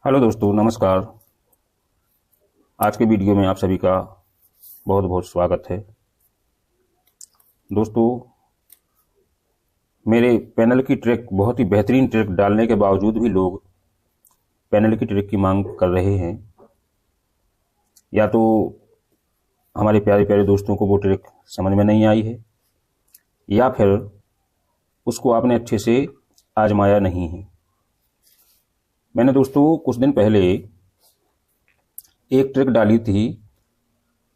Hello दोस्तों, नमस्कार। आज के वीडियो में आप सभी का बहुत बहुत स्वागत है। दोस्तों, मेरे पैनल की ट्रिक, बहुत ही बेहतरीन ट्रिक डालने के बावजूद भी लोग पैनल की ट्रिक की मांग कर रहे हैं। या तो हमारे प्यारे प्यारे दोस्तों को वो ट्रिक समझ में नहीं आई है, या फिर उसको आपने अच्छे से आजमाया नहीं है। मैंने दोस्तों कुछ दिन पहले एक ट्रिक डाली थी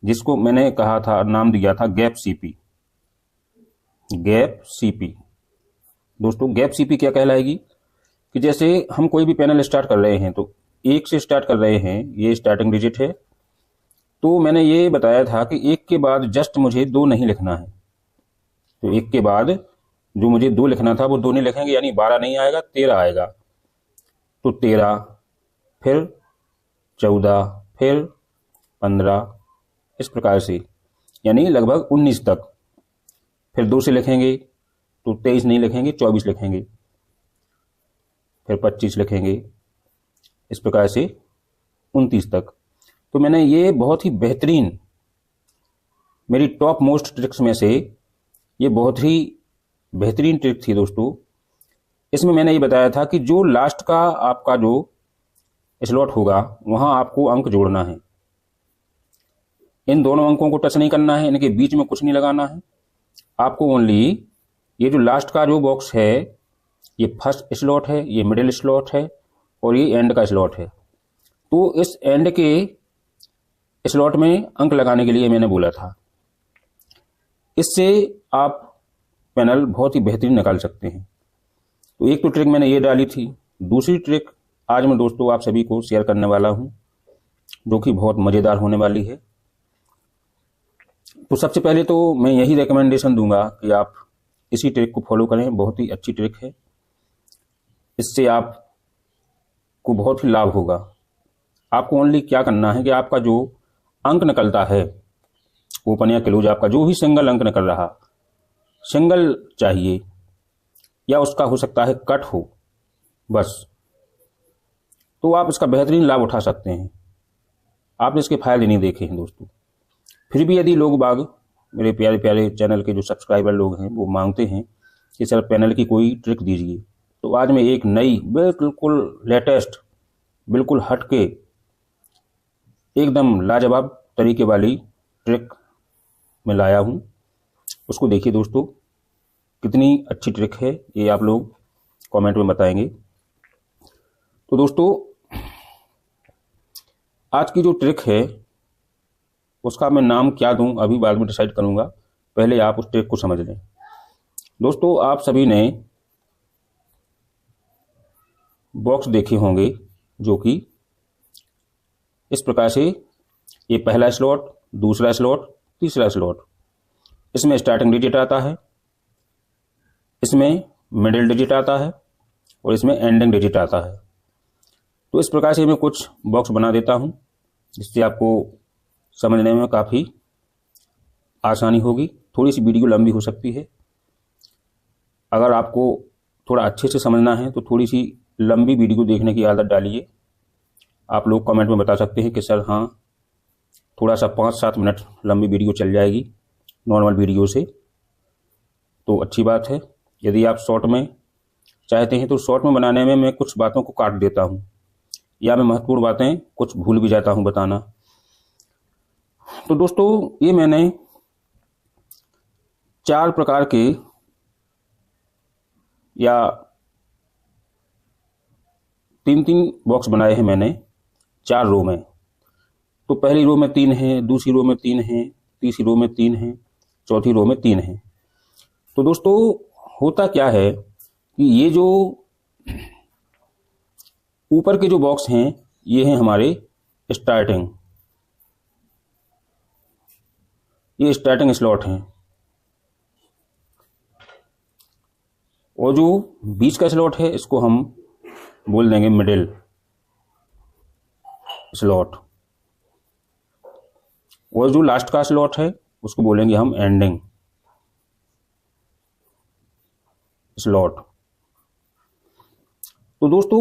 जिसको मैंने कहा था, नाम दिया था गैप सीपी। गैप सीपी दोस्तों, गैप सीपी क्या कहलाएगी कि जैसे हम कोई भी पैनल स्टार्ट कर रहे हैं तो एक से स्टार्ट कर रहे हैं, ये स्टार्टिंग डिजिट है। तो मैंने ये बताया था कि एक के बाद जस्ट मुझे दो नहीं लिखना है। तो एक के बाद जो मुझे दो लिखना था वो दो नहीं लिखेंगे, यानी 12 नहीं आएगा, 13 आएगा। तो 13, फिर 14, फिर 15, इस प्रकार से, यानी लगभग 19 तक। फिर 2 से लिखेंगे तो 23 नहीं लिखेंगे, 24 लिखेंगे, फिर 25 लिखेंगे, इस प्रकार से 29 तक। तो मैंने ये बहुत ही बेहतरीन, मेरी टॉप मोस्ट ट्रिक्स में से ये बहुत ही बेहतरीन ट्रिक थी दोस्तों। इसमें मैंने ये बताया था कि जो लास्ट का आपका जो स्लॉट होगा वहां आपको अंक जोड़ना है। इन दोनों अंकों को टच नहीं करना है, इनके बीच में कुछ नहीं लगाना है। आपको ओनली ये जो लास्ट का जो बॉक्स है, ये फर्स्ट स्लॉट है, ये मिडिल स्लॉट है और ये एंड का स्लॉट है। तो इस एंड के स्लॉट में अंक लगाने के लिए मैंने बोला था। इससे आप पैनल बहुत ही बेहतरीन निकाल सकते हैं। तो एक तो ट्रिक मैंने ये डाली थी। दूसरी ट्रिक आज मैं दोस्तों आप सभी को शेयर करने वाला हूं, जो कि बहुत मजेदार होने वाली है। तो सबसे पहले तो मैं यही रिकमेंडेशन दूंगा कि आप इसी ट्रिक को फॉलो करें। बहुत ही अच्छी ट्रिक है, इससे आपको बहुत ही लाभ होगा। आपको ओनली क्या करना है कि आपका जो अंक निकलता है, ओपन या क्लोज, आपका जो भी सिंगल अंक निकल रहा, सिंगल चाहिए या उसका हो सकता है कट हो, बस, तो आप इसका बेहतरीन लाभ उठा सकते हैं। आपने इसके फायदे नहीं देखे हैं दोस्तों। फिर भी यदि लोग बाग, मेरे प्यारे प्यारे चैनल के जो सब्सक्राइबर लोग हैं, वो मांगते हैं कि सर पैनल की कोई ट्रिक दीजिए, तो आज मैं एक नई, बिल्कुल लेटेस्ट, बिल्कुल हटके, एकदम लाजवाब तरीके वाली ट्रिक मैं लाया हूं। उसको देखिए दोस्तों, कितनी अच्छी ट्रिक है ये आप लोग कमेंट में बताएंगे। तो दोस्तों, आज की जो ट्रिक है उसका मैं नाम क्या दूं अभी बाद में डिसाइड करूंगा, पहले आप उस ट्रिक को समझ लें। दोस्तों, आप सभी ने बॉक्स देखे होंगे जो कि इस प्रकार से, ये पहला स्लॉट, दूसरा स्लॉट, तीसरा स्लॉट, इसमें स्टार्टिंग डिजिट आता है, इसमें मिडिल डिजिट आता है और इसमें एंडिंग डिजिट आता है। तो इस प्रकार से मैं कुछ बॉक्स बना देता हूं जिससे आपको समझने में काफ़ी आसानी होगी। थोड़ी सी वीडियो लंबी हो सकती है। अगर आपको थोड़ा अच्छे से समझना है तो थोड़ी सी लंबी वीडियो देखने की आदत डालिए। आप लोग कमेंट में बता सकते हैं कि सर हाँ, थोड़ा सा 5-7 मिनट लंबी वीडियो चल जाएगी नॉर्मल वीडियो से, तो अच्छी बात है। यदि आप शॉर्ट में चाहते हैं तो शॉर्ट में बनाने में मैं कुछ बातों को काट देता हूँ, या मैं महत्वपूर्ण बातें कुछ भूल भी जाता हूँ बताना। तो दोस्तों, ये मैंने 4 प्रकार के या 3-3 बॉक्स बनाए हैं मैंने 4 रो में। तो पहली रो में 3 है, दूसरी रो में 3 है, तीसरी रो में 3 है, चौथी रो में 3 है। तो दोस्तों, होता क्या है कि ये जो ऊपर के जो बॉक्स हैं ये हैं हमारे स्टार्टिंग, ये स्टार्टिंग स्लॉट हैं। और जो बीच का स्लॉट है इसको हम बोल देंगे मिडिल स्लॉट, और जो लास्ट का स्लॉट है उसको बोलेंगे हम एंडिंग स्लॉट। तो दोस्तों,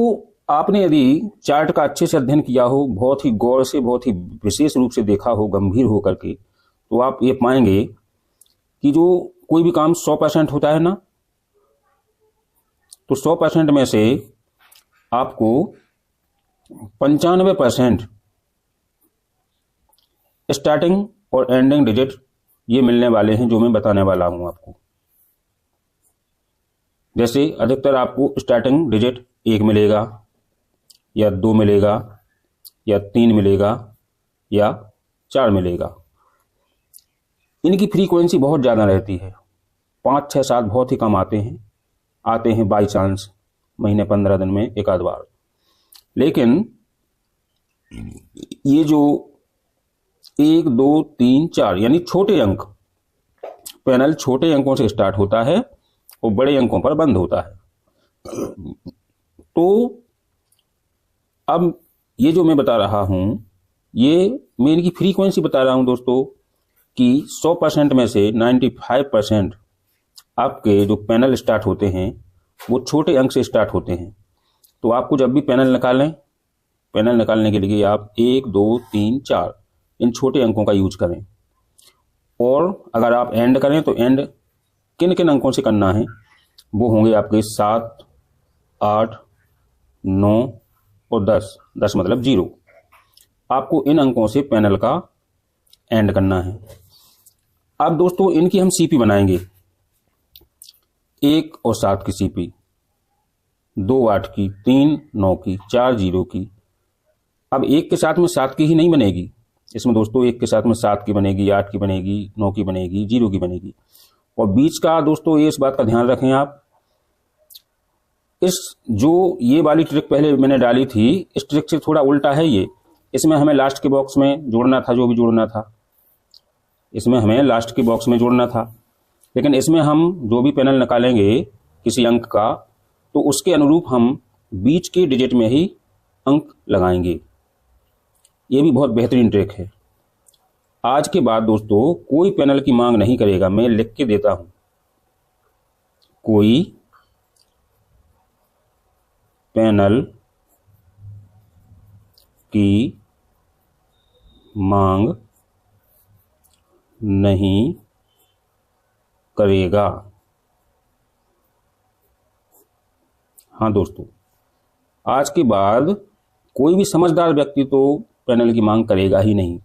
आपने यदि चार्ट का अच्छे से अध्ययन किया हो, बहुत ही गौर से, बहुत ही विशेष रूप से देखा हो, गंभीर हो करके, तो आप ये पाएंगे कि जो कोई भी काम 100% होता है ना, तो 100% में से आपको 95% स्टार्टिंग और एंडिंग डिजिट ये मिलने वाले हैं, जो मैं बताने वाला हूं आपको। जैसे अधिकतर आपको स्टार्टिंग डिजिट 1 मिलेगा, या 2 मिलेगा, या 3 मिलेगा, या 4 मिलेगा। इनकी फ्रीक्वेंसी बहुत ज़्यादा रहती है, 5, 6, 7 बहुत ही कम आते हैं बाई चांस, महीने 15 दिन में एक आध बार। लेकिन ये जो 1, 2, 3, 4 यानी छोटे अंक, पैनल छोटे अंकों से स्टार्ट होता है और बड़े अंकों पर बंद होता है। तो अब ये जो मैं बता रहा हूं, ये मैं इनकी फ्रीक्वेंसी बता रहा हूं दोस्तों, कि 100% में से 95% आपके जो पैनल स्टार्ट होते हैं वो छोटे अंक से स्टार्ट होते हैं। तो आपको जब भी पैनल निकालें, पैनल निकालने के लिए आप 1, 2, 3, 4 इन छोटे अंकों का यूज करें। और अगर आप एंड करें तो एंड किन किन अंकों से करना है, वो होंगे आपके 7, 8, 9 और 10। 10 मतलब 0। आपको इन अंकों से पैनल का एंड करना है। अब दोस्तों इनकी हम सीपी बनाएंगे, 1 और 7 की सीपी, 2 8 की, 3 9 की, 4 0 की। अब 1 के साथ में 7 की ही नहीं बनेगी इसमें दोस्तों, 1 के साथ में 7 की बनेगी, 8 की बनेगी, 9 की बनेगी, 0 की बनेगी। और बीच का दोस्तों ये इस बात का ध्यान रखें आप, इस जो ये वाली ट्रिक पहले मैंने डाली थी, इस ट्रिक से थोड़ा उल्टा है ये। इसमें हमें लास्ट के बॉक्स में जोड़ना था जो भी जोड़ना था, इसमें हमें लास्ट के बॉक्स में जोड़ना था। लेकिन इसमें हम जो भी पैनल निकालेंगे किसी अंक का, तो उसके अनुरूप हम बीच के डिजिट में ही अंक लगाएंगे। ये भी बहुत बेहतरीन ट्रिक है। आज के बाद दोस्तों कोई पैनल की मांग नहीं करेगा, मैं लिख के देता हूं, कोई पैनल की मांग नहीं करेगा। हाँ दोस्तों, आज के बाद कोई भी समझदार व्यक्ति तो पैनल की मांग करेगा ही नहीं,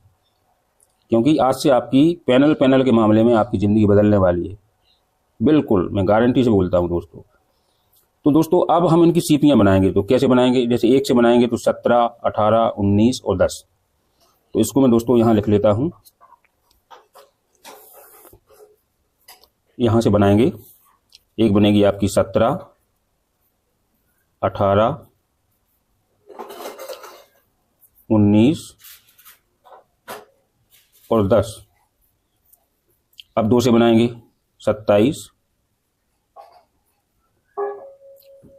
क्योंकि आज से आपकी पैनल के मामले में आपकी ज़िंदगी बदलने वाली है। बिल्कुल, मैं गारंटी से बोलता हूं दोस्तों। तो दोस्तों अब हम इनकी सीपियां बनाएंगे। तो कैसे बनाएंगे? जैसे 1 से बनाएंगे तो 17, 18, 19 और 10। तो इसको मैं दोस्तों यहां लिख लेता हूं। यहां से बनाएंगे, एक बनेगी आपकी 17, 18, 19 और 10। अब 2 से बनाएंगे 27,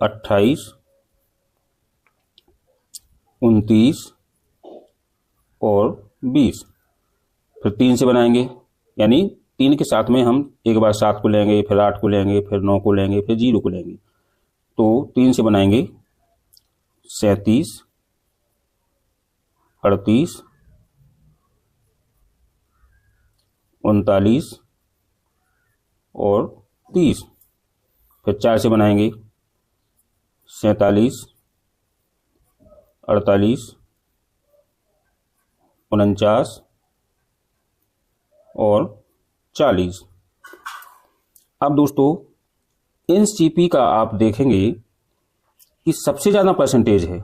28, 29 और 20। फिर 3 से बनाएंगे, यानी 3 के साथ में हम एक बार 7 को लेंगे, फिर 8 को लेंगे, फिर 9 को लेंगे, फिर 0 को लेंगे। तो 3 से बनाएंगे 37, 38, 39 और 30। फिर 4 से बनाएंगे 47, 48, 49 और 40। अब दोस्तों इन सीपी का आप देखेंगे कि सबसे ज़्यादा परसेंटेज है,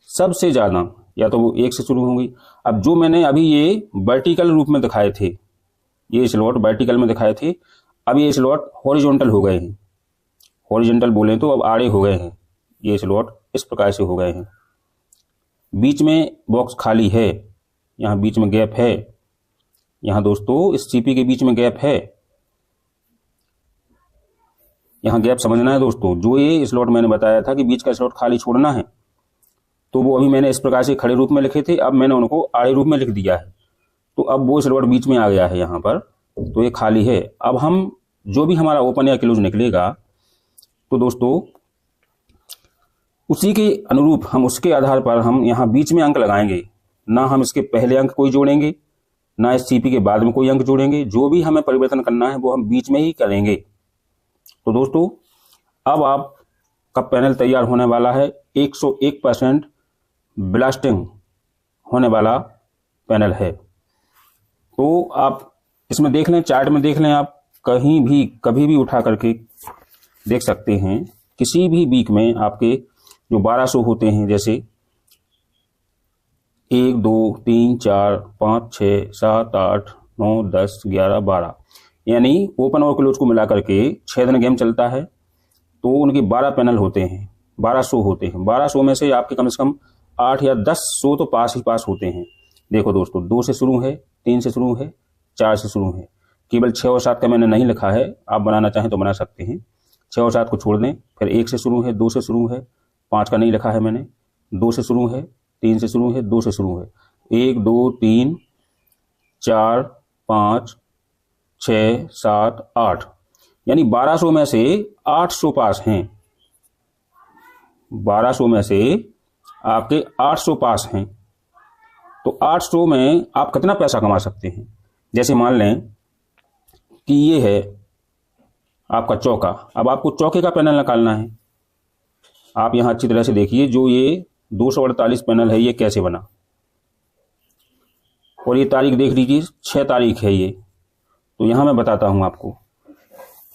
सबसे ज़्यादा, या तो वो 1 से शुरू होंगी। अब जो मैंने अभी ये वर्टिकल रूप में दिखाए थे, ये स्लॉट वर्टिकल में दिखाए थे, अब ये स्लॉट हॉरिजॉन्टल हो गए हैं। हॉरिजॉन्टल बोले तो अब आड़े हो गए हैं, ये स्लॉट इस प्रकार से हो गए हैं। बीच में बॉक्स खाली है, यहाँ बीच में गैप है, यहाँ दोस्तों इस सीपी के बीच में गैप है, यहाँ गैप समझना है दोस्तों। जो ये स्लॉट मैंने बताया था कि बीच का स्लॉट खाली छोड़ना है, तो वो अभी मैंने इस प्रकार से खड़े रूप में लिखे थे, अब मैंने उनको आड़े रूप में लिख दिया है। तो अब वो स्लॉट बीच में आ गया है यहाँ पर, तो ये खाली है। अब हम जो भी हमारा ओपन या क्लोज निकलेगा, तो दोस्तों उसी के अनुरूप हम उसके आधार पर हम यहाँ बीच में अंक लगाएंगे। ना हम इसके पहले अंक कोई जोड़ेंगे, ना इस सीपी के बाद में कोई अंक जोड़ेंगे। जो भी हमें परिवर्तन करना है वो हम बीच में ही करेंगे। तो दोस्तों अब आपका पैनल तैयार होने वाला है। 101% ब्लास्टिंग होने वाला पैनल है। तो आप इसमें देख लें, चार्ट में देख लें, आप कहीं भी कभी भी उठा करके देख सकते हैं। किसी भी वीक में आपके जो 1200 होते हैं, जैसे 1 2 3 4 5 6 7 8 9 10 11 12, यानी ओपन और क्लोज को मिला करके 6 दिन गेम चलता है। तो उनके 12 पैनल होते हैं, 1200 होते हैं। 1200 में से आपके कम से कम 8 या 10 तो पास ही पास होते हैं। देखो दोस्तों, 2 से शुरू है, 3 से शुरू है, 4 से शुरू है। केवल 6 और 7 का मैंने नहीं लिखा है, आप बनाना चाहें तो बना सकते हैं। 6 और 7 को छोड़ दें। फिर 1 से शुरू है, 2 से शुरू है, 5 का नहीं लिखा है मैंने, 2 से शुरू है, 3 से शुरू है, 2 से शुरू है, 1 2 3 4 5 6 7 8, यानी 1200 में से 800 पास हैं। 1200 में से आपके 800 पास हैं। तो 800 में आप कितना पैसा कमा सकते हैं? जैसे मान लें कि ये है आपका चौका। अब आपको चौके का पैनल निकालना है। आप यहां अच्छी तरह से देखिए, जो ये 248 पैनल है ये कैसे बना। और ये तारीख देख लीजिए, 6 तारीख है ये। तो यहां मैं बताता हूं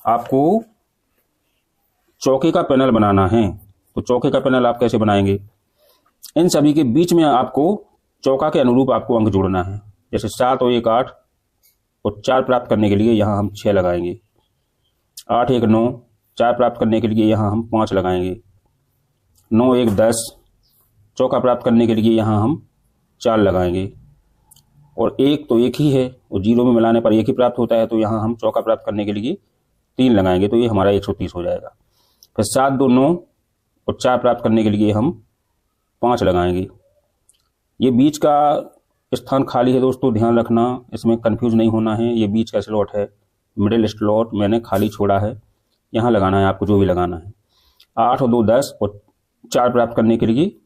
आपको चौके का पैनल बनाना है। तो चौके का पैनल आप कैसे बनाएंगे? इन सभी के बीच में आपको चौका के अनुरूप आपको अंक जोड़ना है। जैसे 7 और 1 8, और 4 प्राप्त करने के लिए यहाँ हम 6 लगाएंगे। 8 1 9, 4 प्राप्त करने के लिए यहाँ हम 5 लगाएंगे। 9 1 10, चौका प्राप्त करने के लिए यहाँ हम 4 लगाएंगे। और 1 तो 1 ही है, और 0 में मिलाने पर 1 ही प्राप्त होता है, तो यहाँ हम चौका प्राप्त करने के लिए 3 लगाएंगे। तो ये हमारा 130 हो जाएगा। फिर 7 2 9, और 4 प्राप्त करने के लिए हम 5 लगाएंगे। ये बीच का स्थान खाली है दोस्तों, ध्यान रखना, इसमें कंफ्यूज नहीं होना है। ये बीच का स्लॉट है, मिडिल स्लॉट मैंने खाली छोड़ा है, यहाँ लगाना है आपको जो भी लगाना है। 8 और 2 10, और 4 प्राप्त करने के लिए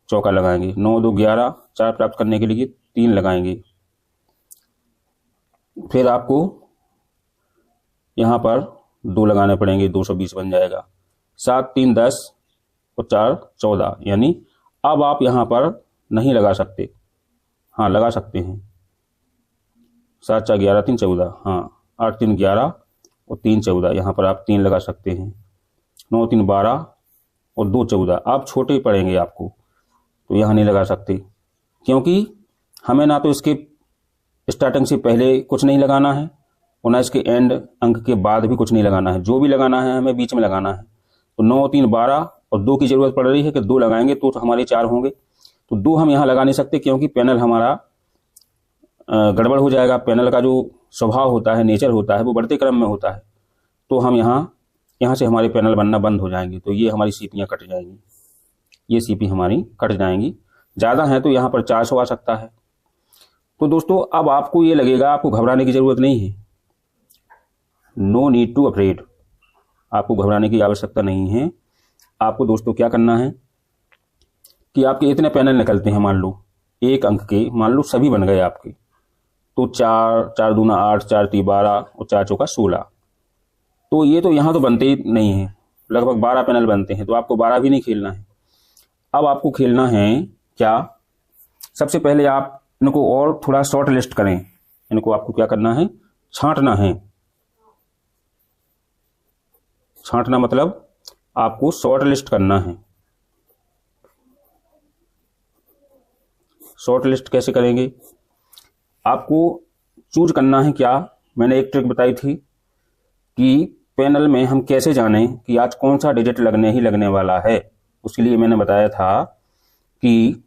चौका लगाएंगे। 9 2 11, 4 प्राप्त करने के लिए 3 लगाएंगे। फिर आपको यहाँ पर 2 लगाने पड़ेंगे, 220 बन जाएगा। 7 3 10, और 4 14, यानी अब आप यहाँ पर नहीं लगा सकते, हाँ लगा सकते हैं। 7 4 11 3 14, हाँ 8 3 11, और 3 14, यहाँ पर आप 3 लगा सकते हैं। 9 3 12, और 2 14। आप छोटे पड़ेंगे आपको, तो यहाँ नहीं लगा सकते, क्योंकि हमें ना तो इसके स्टार्टिंग से पहले कुछ नहीं लगाना है, और ना इसके एंड अंक के बाद भी कुछ नहीं लगाना है। जो भी लगाना है हमें बीच में लगाना है। तो 9 3 12, और 2 की जरूरत पड़ रही है कि 2 लगाएंगे तो हमारे 4 होंगे। तो 2 हम यहाँ लगा नहीं सकते, क्योंकि पैनल हमारा गड़बड़ हो जाएगा। पैनल का जो स्वभाव होता है, नेचर होता है, वो बढ़ते क्रम में होता है। तो हम यहाँ से हमारे पैनल बनना बंद हो जाएंगे। तो ये हमारी सीपियाँ कट जाएंगी, ये सीपी हमारी कट जाएंगी। ज़्यादा है तो यहाँ पर 400 आ सकता है। तो दोस्तों अब आपको ये लगेगा, आपको घबराने की ज़रूरत नहीं है। नो नीड टू अफ्रेड, आपको घबराने की आवश्यकता नहीं है। आपको दोस्तों क्या करना है कि आपके इतने पैनल निकलते हैं, मान लो 1 अंक के, मान लो सभी बन गए आपके। तो 4 4 दूना 8, 4 3 12, और 4 चौका 16। तो ये तो यहाँ तो बनते ही नहीं है, लगभग 12 पैनल बनते हैं। तो आपको 12 भी नहीं खेलना है। अब आपको खेलना है क्या? सबसे पहले आप इनको और थोड़ा शॉर्ट लिस्ट करें। इनको आपको क्या करना है? छांटना है। छांटना मतलब आपको शॉर्ट लिस्ट करना है। शॉर्ट लिस्ट कैसे करेंगे? आपको चूज करना है क्या? मैंने एक ट्रिक बताई थी कि पैनल में हम कैसे जानें कि आज कौन सा डिजिट लगने वाला है। उसके लिए मैंने बताया था कि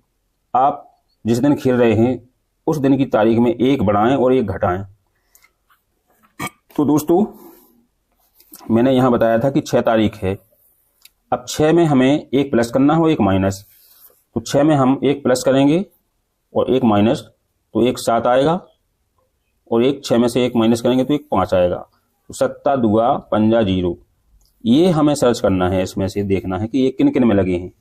आप जिस दिन खेल रहे हैं उस दिन की तारीख में 1 बढ़ाएं और 1 घटाएं। तो दोस्तों मैंने यहां बताया था कि 6 तारीख है। अब 6 में हमें 1 प्लस करना हो, 1 माइनस। तो 6 में हम 1 प्लस करेंगे और 1 माइनस, तो 1 7 आएगा, और 1 6 में से 1 माइनस करेंगे तो 1 5 आएगा। तो 7 2 पंजा 0, ये हमें सर्च करना है, इसमें से देखना है कि ये किन किन में लगे हैं।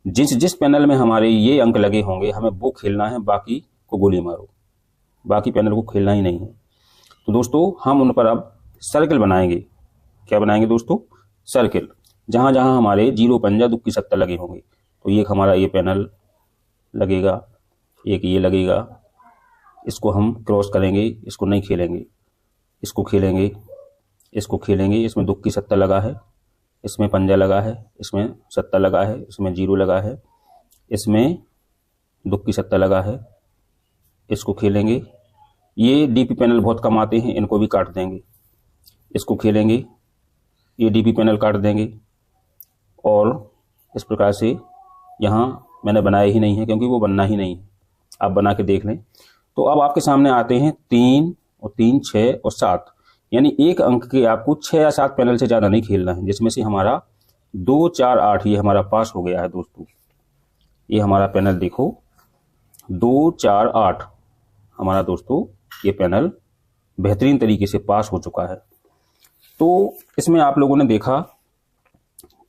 जिस पैनल में हमारे ये अंक लगे होंगे हमें वो खेलना है, बाकी को गोली मारो, बाकी पैनल को खेलना ही नहीं है। तो दोस्तों हम उन पर अब सर्किल बनाएंगे। क्या बनाएंगे दोस्तों? सर्किल। जहाँ जहाँ हमारे 0 पंजा दुक्की सत्ता लगे होंगे, तो एक हमारा ये पैनल लगेगा, एक ये लगेगा, इसको हम क्रॉस करेंगे, इसको नहीं खेलेंगे, इसको खेलेंगे, इसको खेलेंगे। इसमें दुक्की सत्ता लगा है, इसमें पंजा लगा है, इसमें सत्ता लगा है, इसमें 0 लगा है, इसमें दुक्की सत्ता लगा है, इसको खेलेंगे। ये डीपी पैनल बहुत कम आते हैं, इनको भी काट देंगे, इसको खेलेंगे, ये डीपी पैनल काट देंगे। और इस प्रकार से यहाँ मैंने बनाया ही नहीं है क्योंकि वो बनना ही नहीं है, आप बना के देख लें। तो अब आपके सामने आते हैं 3 और 3 6 और 7, यानी एक अंक के आपको 6 या 7 पैनल से ज़्यादा नहीं खेलना है, जिसमें से हमारा 2 4 8 ये हमारा पास हो गया है दोस्तों। ये हमारा पैनल देखो 2 4 8 हमारा दोस्तों ये पैनल बेहतरीन तरीके से पास हो चुका है। तो इसमें आप लोगों ने देखा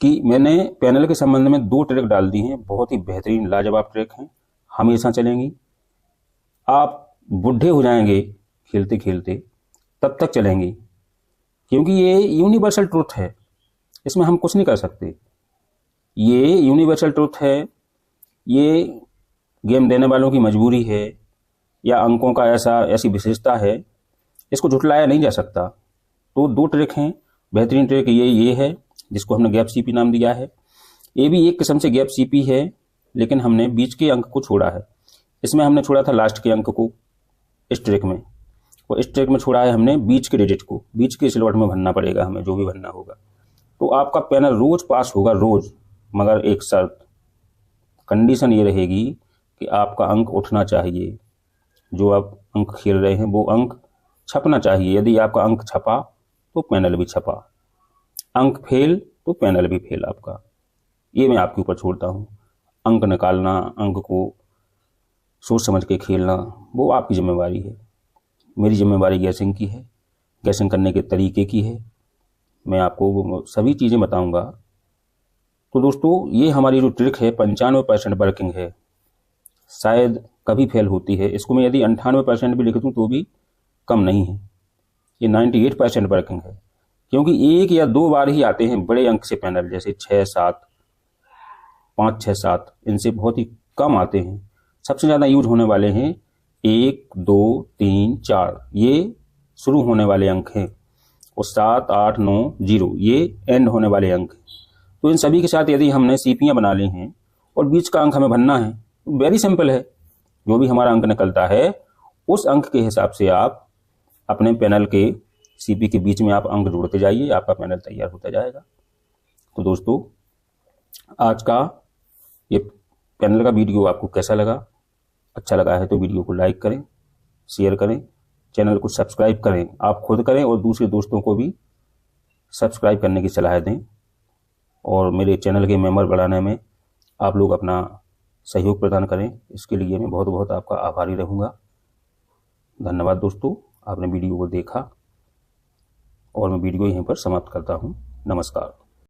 कि मैंने पैनल के संबंध में 2 ट्रिक डाल दी हैं, बहुत ही बेहतरीन लाजवाब ट्रिक हैं, हमेशा चलेंगी। आप बूढ़े हो जाएंगे खेलते खेलते तब तक चलेंगी, क्योंकि ये यूनिवर्सल ट्रुथ है, इसमें हम कुछ नहीं कर सकते। ये यूनिवर्सल ट्रुथ है, ये गेम देने वालों की मजबूरी है या अंकों का ऐसी विशेषता है, इसको झुटलाया नहीं जा सकता। तो 2 ट्रिक हैं, बेहतरीन ट्रिक ये है जिसको हमने गैप सीपी नाम दिया है। ये भी एक किस्म से गैप सीपी है, लेकिन हमने बीच के अंक को छोड़ा है। इसमें हमने छोड़ा था लास्ट के अंक को इस ट्रिक में, और इस ट्रिक में छोड़ा है हमने बीच के डिजिट को। बीच के स्लॉट में भरना पड़ेगा हमें, जो भी भरना होगा। तो आपका पैनल रोज पास होगा, रोज, मगर एक शर्त, कंडीशन ये रहेगी कि आपका अंक उठना चाहिए। जो आप अंक खेल रहे हैं वो अंक छपना चाहिए। यदि आपका अंक छपा तो पैनल भी छपा, अंक फेल तो पैनल भी फेल आपका। ये मैं आपके ऊपर छोड़ता हूँ। अंक निकालना, अंक को सोच समझ के खेलना, वो आपकी जिम्मेवारी है। मेरी जिम्मेवारी गैसिंग की है, गैसिंग करने के तरीके की है। मैं आपको वो सभी चीज़ें बताऊंगा। तो दोस्तों ये हमारी जो ट्रिक है 95% वर्किंग है, शायद कभी फेल होती है। इसको मैं यदि 98% भी लिख दूँ तो भी कम नहीं है। ये 98% वर्किंग है, क्योंकि 1 या 2 बार ही आते हैं बड़े अंक से पैनल, जैसे 6 7 5 6 7, इनसे बहुत ही कम आते हैं। सबसे ज़्यादा यूज होने वाले हैं 1 2 3 4, ये शुरू होने वाले अंक हैं, और 7 8 9 0 ये एंड होने वाले अंक हैं। तो इन सभी के साथ यदि हमने सीपियाँ बना ली हैं और बीच का अंक हमें भरना है, तो वेरी सिंपल है। जो भी हमारा अंक निकलता है उस अंक के हिसाब से आप अपने पैनल के सीपी के बीच में आप अंक जोड़ते जाइए, आपका पैनल तैयार होता जाएगा। तो दोस्तों आज का ये पैनल का वीडियो आपको कैसा लगा? अच्छा लगा है तो वीडियो को लाइक करें, शेयर करें, चैनल को सब्सक्राइब करें, आप खुद करें और दूसरे दोस्तों को भी सब्सक्राइब करने की सलाह दें। और मेरे चैनल के मेंबर बढ़ाने में आप लोग अपना सहयोग प्रदान करें, इसके लिए मैं बहुत बहुत आपका आभारी रहूँगा। धन्यवाद दोस्तों, आपने वीडियो को देखा और मैं वीडियो यहीं पर समाप्त करता हूँ। नमस्कार।